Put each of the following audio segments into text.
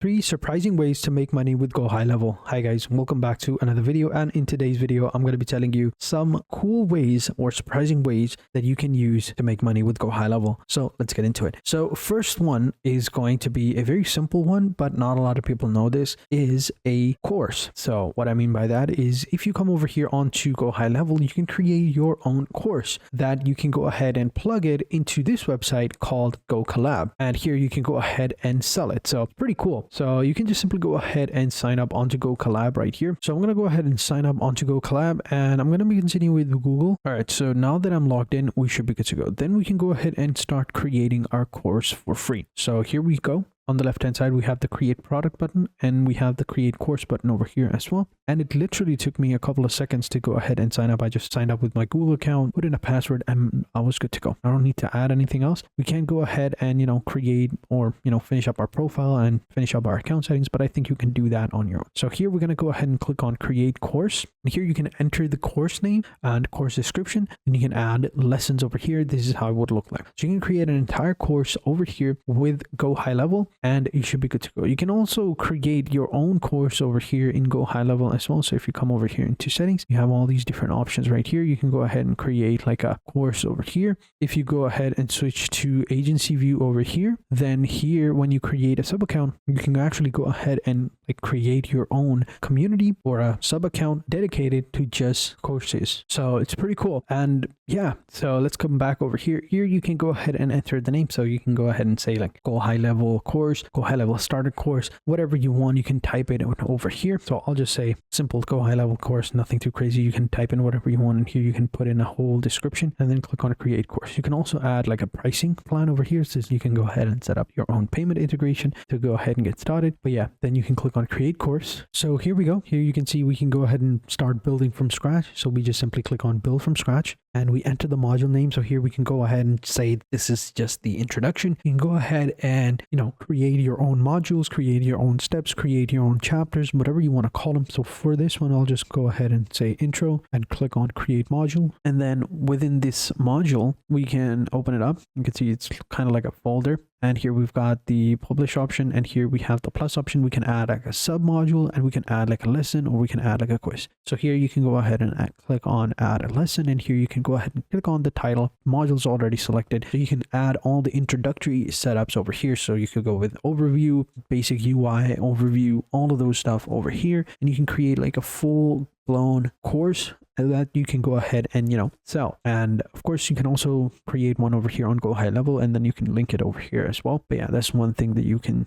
3 surprising ways to make money with GoHighLevel. Hi guys, welcome back to another video, and in today's video I'm going to be telling you some cool ways or surprising ways that you can use to make money with GoHighLevel. So let's get into it. So first one is going to be a very simple one, but not a lot of people know this, is a course. So what I mean by that is if you come over here onto GoHighLevel, you can create your own course that you can go ahead and plug it into this website called GoCollab, and here you can go ahead and sell it. So it's pretty cool. So you can just simply go ahead and sign up onto GoCollab right here. So I'm going to go ahead and sign up onto GoCollab, and I'm going to be continuing with Google. All right, so now that I'm logged in, we should be good to go. Then we can go ahead and start creating our course for free. So here we go. On the left hand side, we have the create product button, and we have the create course button over here as well. And it literally took me a couple of seconds to go ahead and sign up. I just signed up with my Google account, put in a password, and I was good to go. I don't need to add anything else. We can go ahead and, create or, finish up our profile and finish up our account settings, but I think you can do that on your own. So here we're going to go ahead and click on create course. And here you can enter the course name and course description, and you can add lessons over here. This is how it would look like. So you can create an entire course over here with GoHighLevel, and you should be good to go. You can also create your own course over here in GoHighLevel as well. So if you come over here into settings, you have all these different options right here. You can go ahead and create like a course over here. If you go ahead and switch to agency view over here, then here when you create a sub account, you can actually go ahead and create your own community or a sub account dedicated to just courses. So it's pretty cool. And yeah, so let's come back over here. Here you can go ahead and enter the name. So you can go ahead and say like GoHighLevel course, GoHighLevel starter course, whatever you want. You can type it over here. So I'll just say simple GoHighLevel course, nothing too crazy. You can type in whatever you want, and here you can put in a whole description and then click on create course. You can also add like a pricing plan over here, so you can go ahead and set up your own payment integration to go ahead and get started. But yeah, then you can click on create course. So here we go. Here you can see we can go ahead and start building from scratch. So we just simply click on build from scratch, and we enter the module name. So here we can go ahead and say this is just the introduction. You can go ahead and create your own modules, create your own steps, create your own chapters, whatever you want to call them. So for this one, I'll just go ahead and say intro and click on create module. And then within this module, we can open it up. You can see it's kind of like a folder. And here we've got the publish option, and here we have the plus option. We can add like a sub module, and we can add like a lesson, or we can add like a quiz. So here you can go ahead and click on add a lesson, and here you can go ahead and click on the title. Module's already selected. So you can add all the introductory setups over here. So you could go with overview, basic UI overview, all of those stuff over here, and you can create like a full blown course that you can go ahead and sell. And of course you can also create one over here on GoHighLevel, and then you can link it over here as well. But yeah, that's one thing that you can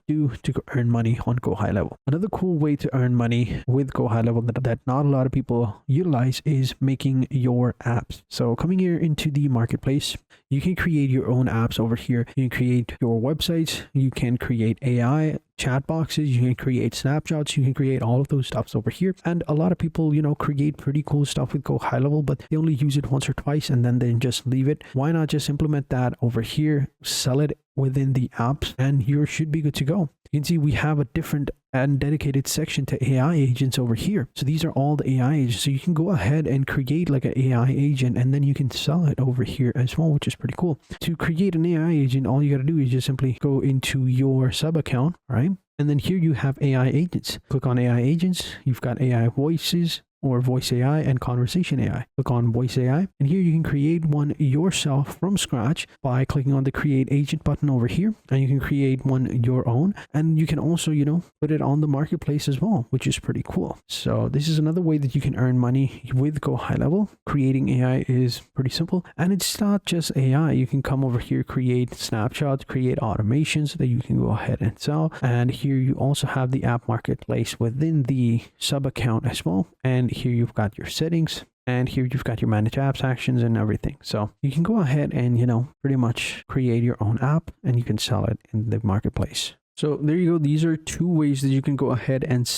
do to earn money on GoHighLevel. Another cool way to earn money with GoHighLevel that not a lot of people utilize is making your apps. So coming here into the marketplace, you can create your own apps over here. You can create your websites, you can create AI chat boxes, you can create snapshots, you can create all of those stuffs over here. And a lot of people create pretty cool stuff with GoHighLevel, but they only use it once or twice and then they just leave it. Why not just implement that over here, sell it within the apps, and you should be good to go. You can see we have a different and dedicated section to AI agents over here. So these are all the AI agents. So you can go ahead and create like an AI agent, and then you can sell it over here as well, which is pretty cool. To create an AI agent, all you got to do is just simply go into your sub account, right? And then here you have AI agents. Click on AI agents. You've got AI voices, or voice AI and conversation AI. Click on voice AI, and here you can create one yourself from scratch by clicking on the create agent button over here, and you can create one your own, and you can also put it on the marketplace as well, which is pretty cool. So this is another way that you can earn money with GoHighLevel. Creating AI is pretty simple, and it's not just AI. You can come over here, create snapshots, create automations that you can go ahead and sell. And here you also have the app marketplace within the sub account as well, and here you've got your settings, and here you've got your manage apps actions and everything. So you can go ahead and pretty much create your own app, and you can sell it in the marketplace. So there you go. These are 2 ways that you can go ahead and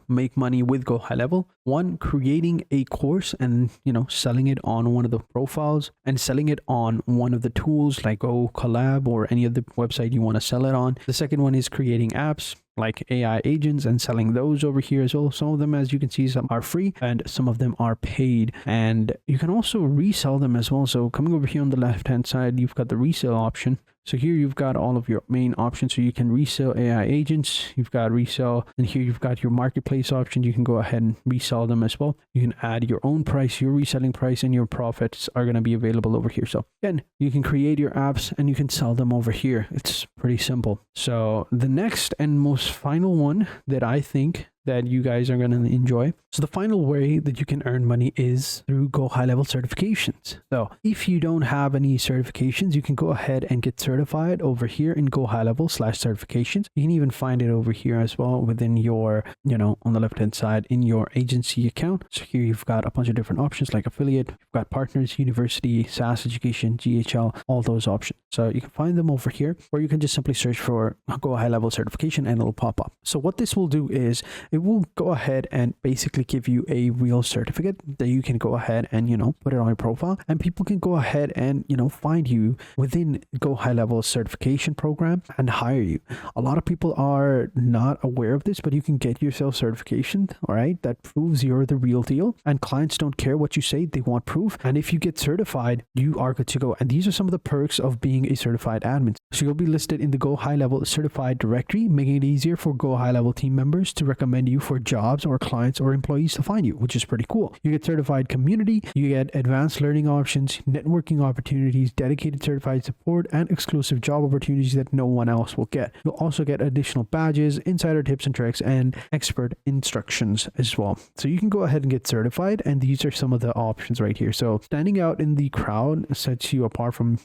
make money with GoHighLevel. One, creating a course and selling it on one of the profiles and selling it on one of the tools like GoCollab or any other website you want to sell it on. The second one is creating apps like AI agents and selling those over here as well. Some of them, as you can see, some are free and some of them are paid, and you can also resell them as well. So coming over here on the left hand side, you've got the resale option. So here you've got all of your main options. So you can resell AI agents, you've got resell, and here you've got your marketplace option. You can go ahead and resell them as well. You can add your own price, your reselling price, and your profits are going to be available over here. So again, you can create your apps and you can sell them over here. It's pretty simple. So the next and most final one that I think that you guys are going to enjoy. So the final way that you can earn money is through GoHighLevel certifications. So if you don't have any certifications, you can go ahead and get certified over here in GoHighLevel/certifications. You can even find it over here as well within your, on the left hand side in your agency account. So here you've got a bunch of different options like affiliate, you've got partners, university, SaaS education, GHL, all those options. So you can find them over here, or you can just simply search for GoHighLevel certification and it'll pop up. So what this will do is it will go ahead and basically give you a real certificate that you can go ahead and, put it on your profile, and people can go ahead and, find you within GoHighLevel certification program and hire you. A lot of people are not aware of this, but you can get yourself certification, all right? That proves you're the real deal, and clients don't care what you say. They want proof. And if you get certified, you are good to go. And these are some of the perks of being a certified admin. So you'll be listed in the GoHighLevel certified directory, making it easier for GoHighLevel team members to recommend you for jobs or clients or employees to find you, which is pretty cool. You get certified community, you get advanced learning options, networking opportunities, dedicated certified support, and exclusive job opportunities that no one else will get. You'll also get additional badges, insider tips and tricks, and expert instructions as well. So you can go ahead and get certified, and these are some of the options right here. So standing out in the crowd sets you apart from,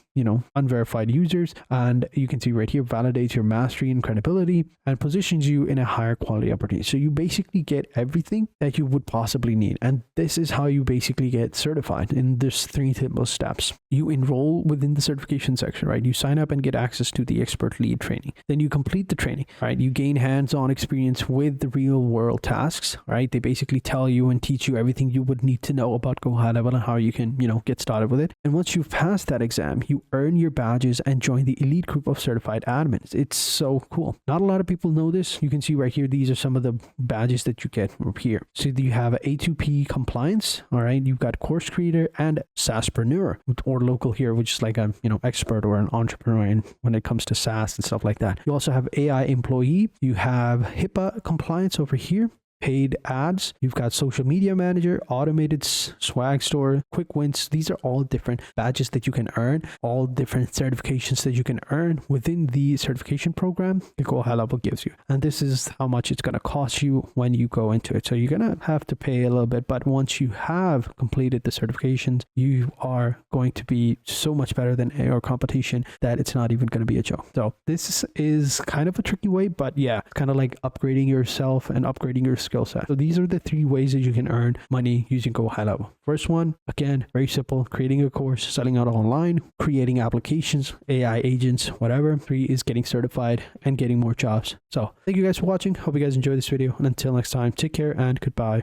unverified users, and you can see right here validates your mastery and credibility and positions you in a higher quality opportunity. So you basically get everything that you would possibly need, and this is how you basically get certified in this 3 simple steps. You enroll within the certification section, right? You sign up and get access to the expert lead training. Then you complete the training, right? You gain hands-on experience with the real world tasks, right? They basically tell you and teach you everything you would need to know about GoHighLevel and how you can, get started with it. And once you've passed that exam, you earn your badges and join the elite group of certified admins. It's so cool. Not a lot of people know this. You can see right here, these are some of the badges that you get up here. So you have A2P compliance, all right? You've got course creator and SaaSpreneur, or local here, which is like a, expert or an entrepreneur in when it comes to SaaS and stuff like that. You also have AI employee. You have HIPAA compliance over here. Paid ads, you've got social media manager, automated swag store, quick wins. These are all different badges that you can earn, all different certifications that you can earn within the certification program that GoHighLevel gives you. And this is how much it's going to cost you when you go into it. So you're going to have to pay a little bit, but once you have completed the certifications, you are going to be so much better than your competition that it's not even going to be a joke. So this is kind of a tricky way, but yeah, kind of like upgrading yourself and upgrading your skill set. So these are the 3 ways that you can earn money using GoHighLevel. First one, again, very simple, creating a course, selling out online, creating applications, AI agents, whatever. 3 is getting certified and getting more jobs. So thank you guys for watching. Hope you guys enjoyed this video. And until next time, take care and goodbye.